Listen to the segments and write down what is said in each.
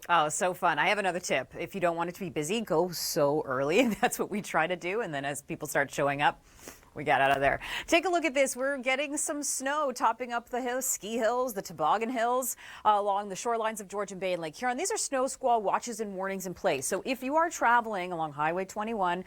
Oh, so fun. I have another tip. If you don't want it to be busy, go so early. That's what we try to do. And then as people start showing up, we got out of there. Take a look at this. We're getting some snow topping up the hills, ski hills, the toboggan hills along the shorelines of Georgian Bay and Lake Huron. These are snow squall watches and warnings in place. So if you are traveling along Highway 21,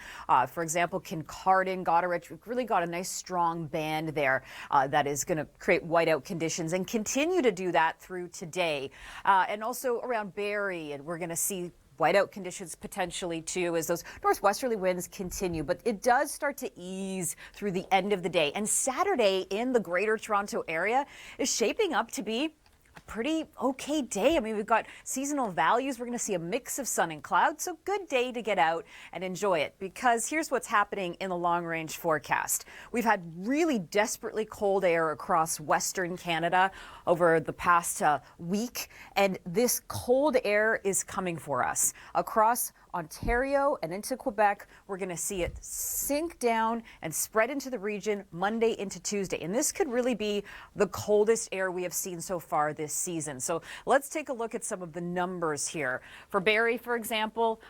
for example, Kincardine, Goderich, we've really got a nice strong band there that is going to create whiteout conditions and continue to do that through today. And also around Barrie, and we're going to see whiteout conditions potentially too as those northwesterly winds continue, but it does start to ease through the end of the day. And Saturday in the Greater Toronto area is shaping up to be a pretty okay day. I mean, we've got seasonal values. We're going to see a mix of sun and clouds, so good day to get out and enjoy it, because here's what's happening in the long range forecast. We've had really desperately cold air across Western Canada over the past week, and this cold air is coming for us across Ontario and into Quebec. We're going to see it sink down and spread into the region Monday into Tuesday. And this could really be the coldest air we have seen so far this season. So let's take a look at some of the numbers here. For Barrie, for example,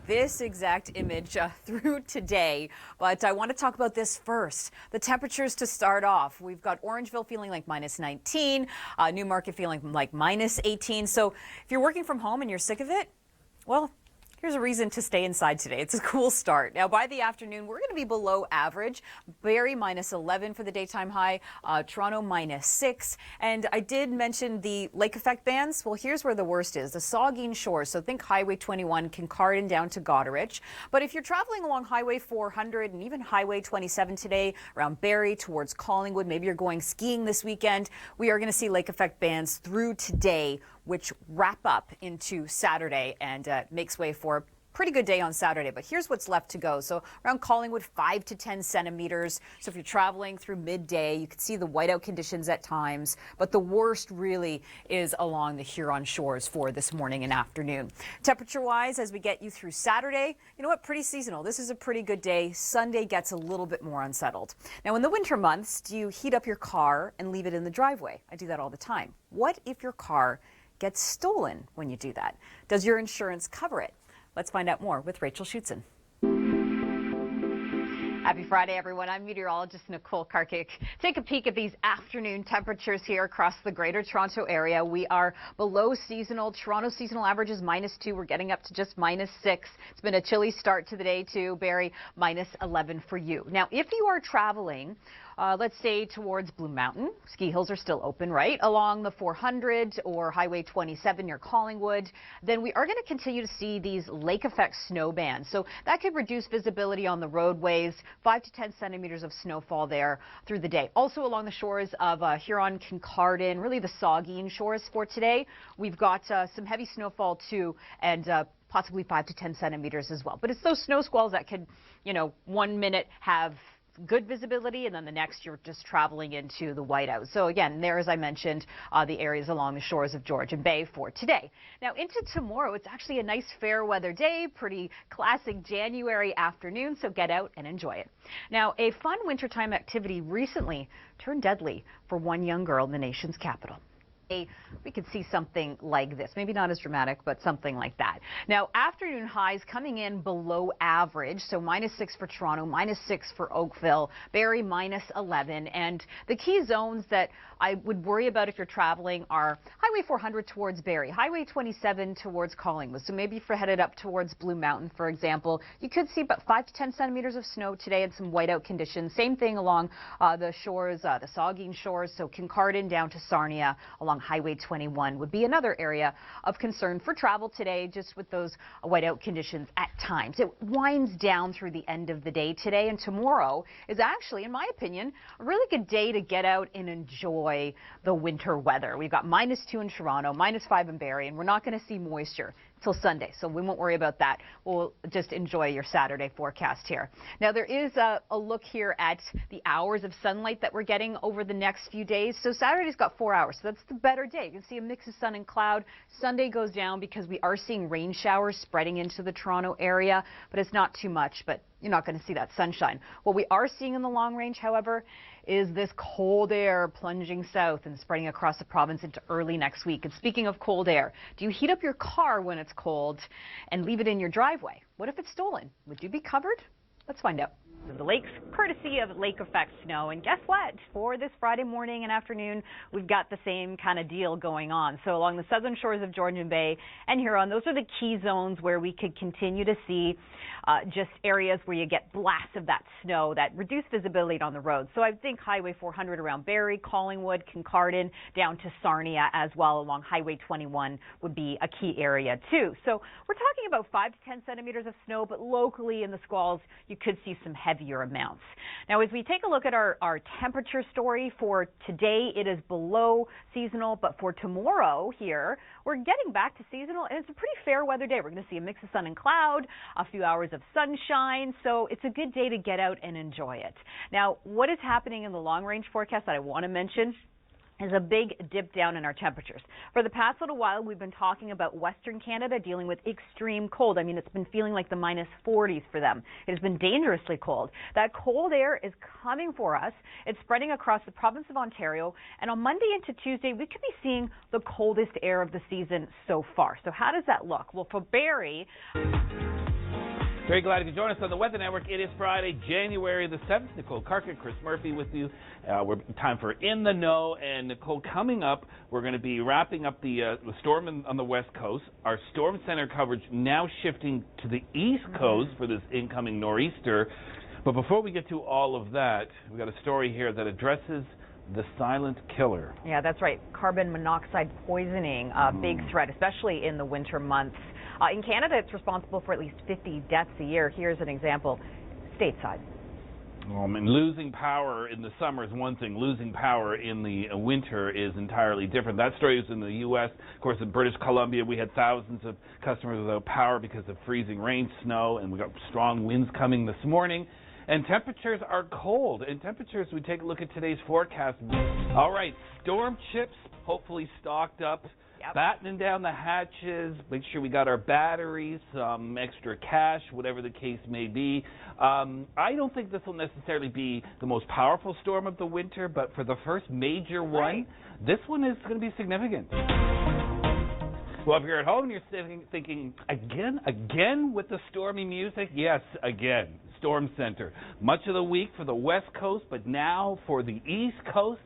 this exact image through today. But I want to talk about this first. The temperatures to start off. We've got Orangeville feeling like -19, Newmarket feeling like -18. So if you're working from home and you're sick of it, well, here's a reason to stay inside today. It's a cool start. Now, by the afternoon, we're going to be below average. Barrie -11 for the daytime high, Toronto -6. And I did mention the lake effect bands. Well, here's where the worst is. The Saugeen Shores. So think Highway 21, Kincardine down to Goderich. But if you're traveling along Highway 400 and even Highway 27 today, around Barrie towards Collingwood, maybe you're going skiing this weekend, we are going to see lake effect bands through today, which wrap up into Saturday and makes way for a pretty good day on Saturday. But here's what's left to go. So around Collingwood, 5 to 10 centimeters. So if you're traveling through midday, you can see the whiteout conditions at times. But the worst really is along the Huron shores for this morning and afternoon. Temperature-wise, as we get you through Saturday, you know what? Pretty seasonal. This is a pretty good day. Sunday gets a little bit more unsettled. Now, in the winter months, do you heat up your car and leave it in the driveway? I do that all the time. What if your car gets stolen when you do that? Does your insurance cover it? Let's find out more with Rachel Schutzen. Happy Friday, everyone. I'm meteorologist Nicole Karkic. Take a peek at these afternoon temperatures here across the Greater Toronto area. We are below seasonal. Toronto seasonal average is -2. We're getting up to just -6. It's been a chilly start to the day too. Barrie, -11 for you. Now, if you are traveling, let's say towards Blue Mountain, ski hills are still open, right? Along the 400 or Highway 27 near Collingwood, then we are going to continue to see these lake effect snow bands. So that could reduce visibility on the roadways, 5 to 10 centimeters of snowfall there through the day. Also along the shores of Huron, Kincardine, really the Saugeen shores for today, we've got some heavy snowfall too, and possibly 5 to 10 centimeters as well. But it's those snow squalls that could, 1 minute have good visibility, and then the next you're just traveling into the whiteout. So again, there, as I mentioned, the areas along the shores of Georgian Bay for today. Now into tomorrow, it's actually a nice fair weather day, pretty classic January afternoon, so get out and enjoy it. Now, a fun wintertime activity recently turned deadly for one young girl in the nation's capital. We could see something like this. Maybe not as dramatic, but something like that. Now, afternoon highs coming in below average, so -6 for Toronto, -6 for Oakville, Barrie -11. And the key zones that I would worry about if you're traveling are Highway 400 towards Barrie, Highway 27 towards Collingwood. So maybe if you're headed up towards Blue Mountain, for example, you could see about 5 to 10 centimeters of snow today and some whiteout conditions. Same thing along the shores, the Saugeen shores, so Kincardine down to Sarnia along Highway 21 would be another area of concern for travel today, just with those whiteout conditions at times. It winds down through the end of the day today, and tomorrow is actually, in my opinion, a really good day to get out and enjoy the winter weather. We've got -2 in Toronto, -5 in Barrie, and we're not going to see moisture till Sunday, so we won't worry about that. We'll just enjoy your Saturday forecast here. Now, there is a look here at the hours of sunlight that we're getting over the next few days. So Saturday's got 4 hours, so that's the better day. You can see a mix of sun and cloud. Sunday goes down because we are seeing rain showers spreading into the Toronto area, but it's not too much, but you're not going to see that sunshine. What we are seeing in the long range, however, is this cold air plunging south and spreading across the province into early next week. And speaking of cold air, do you heat up your car when it's cold and leave it in your driveway? What if it's stolen? Would you be covered? Let's find out. The lakes, courtesy of lake effect snow. And guess what? For this Friday morning and afternoon, we've got the same kind of deal going on. So along the southern shores of Georgian Bay and Huron, those are the key zones where we could continue to see just areas where you get blasts of that snow that reduce visibility on the road. So I think Highway 400 around Barrie, Collingwood, Kincardine, down to Sarnia as well along Highway 21 would be a key area too. So we're talking about 5 to 10 centimeters of snow, but locally in the Squalls, you could see some heavier amounts. Now, as we take a look at our temperature story for today, it is below seasonal, but for tomorrow here, we're getting back to seasonal, and it's a pretty fair weather day. We're going to see a mix of sun and cloud, a few hours of sunshine, so it's a good day to get out and enjoy it. Now, what is happening in the long-range forecast that I want to mention is a big dip down in our temperatures. For the past little while, we've been talking about Western Canada dealing with extreme cold. I mean, it's been feeling like the minus 40s for them. It has been dangerously cold. That cold air is coming for us. It's spreading across the province of Ontario, and on Monday into Tuesday, we could be seeing the coldest air of the season so far. So how does that look? Well, for Barrie, very glad you could join us on the Weather Network. It is Friday, January the 7th. Nicole Karkic, Chris Murphy with you. We're time for In the Know. And Nicole, coming up, we're going to be wrapping up the storm on the West Coast. Our storm center coverage now shifting to the East Coast for this incoming nor'easter. But before we get to all of that, we've got a story here that addresses the silent killer. Yeah, that's right. Carbon monoxide poisoning, a big threat, especially in the winter months. In Canada, it's responsible for at least 50 deaths a year. Here's an example, stateside. And losing power in the summer is one thing. Losing power in the winter is entirely different. That story is in the U.S. Of course, in British Columbia, we had thousands of customers without power because of freezing rain, snow, and we got strong winds coming this morning. And temperatures are cold. And temperatures, we take a look at today's forecast. All right, storm chips, hopefully stocked up. Yep. Battening down the hatches, make sure we got our batteries, some extra cash, whatever the case may be. I don't think this will necessarily be the most powerful storm of the winter, but for the first major one, this one is going to be significant. Well, if you're at home and you're thinking, again with the stormy music, yes, again. Storm Center. Much of the week for the West Coast, but now for the East Coast.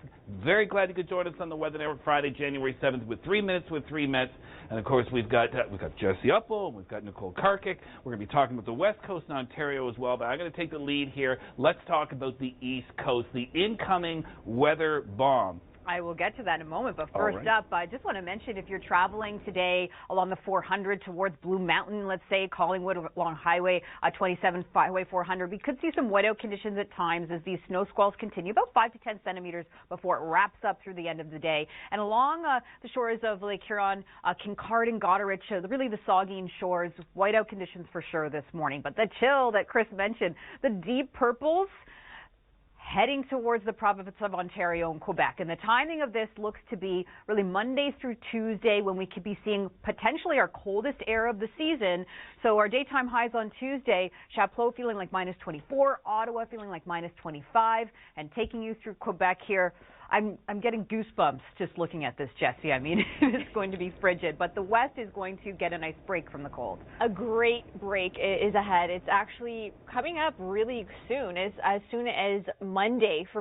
Very glad you could join us on the Weather Network Friday, January 7th with 3 Minutes with 3 Mets. And, of course, we've got Jesse Uppel, and we've got Nicole Karkic. We're going to be talking about the West Coast and Ontario as well, but I'm going to take the lead here. Let's talk about the East Coast, the incoming weather bomb. I will get to that in a moment, but first up, I just want to mention if you're traveling today along the 400 towards Blue Mountain, let's say, Collingwood along Highway 27, Highway 400, we could see some whiteout conditions at times as these snow squalls continue, about 5 to 10 centimeters before it wraps up through the end of the day. And along the shores of Lake Huron, Kincardine, Goderich, really the Saugeen shores, whiteout conditions for sure this morning. But the chill that Chris mentioned, the deep purples, heading towards the province of Ontario and Quebec. And the timing of this looks to be really Monday through Tuesday when we could be seeing potentially our coldest air of the season. So our daytime highs on Tuesday, Chapleau feeling like minus 24, Ottawa feeling like minus 25, and taking you through Quebec here. I'm getting goosebumps just looking at this, Jesse. I mean, it's going to be frigid, but the West is going to get a nice break from the cold. A great break is ahead. It's actually coming up really soon, as soon as Monday for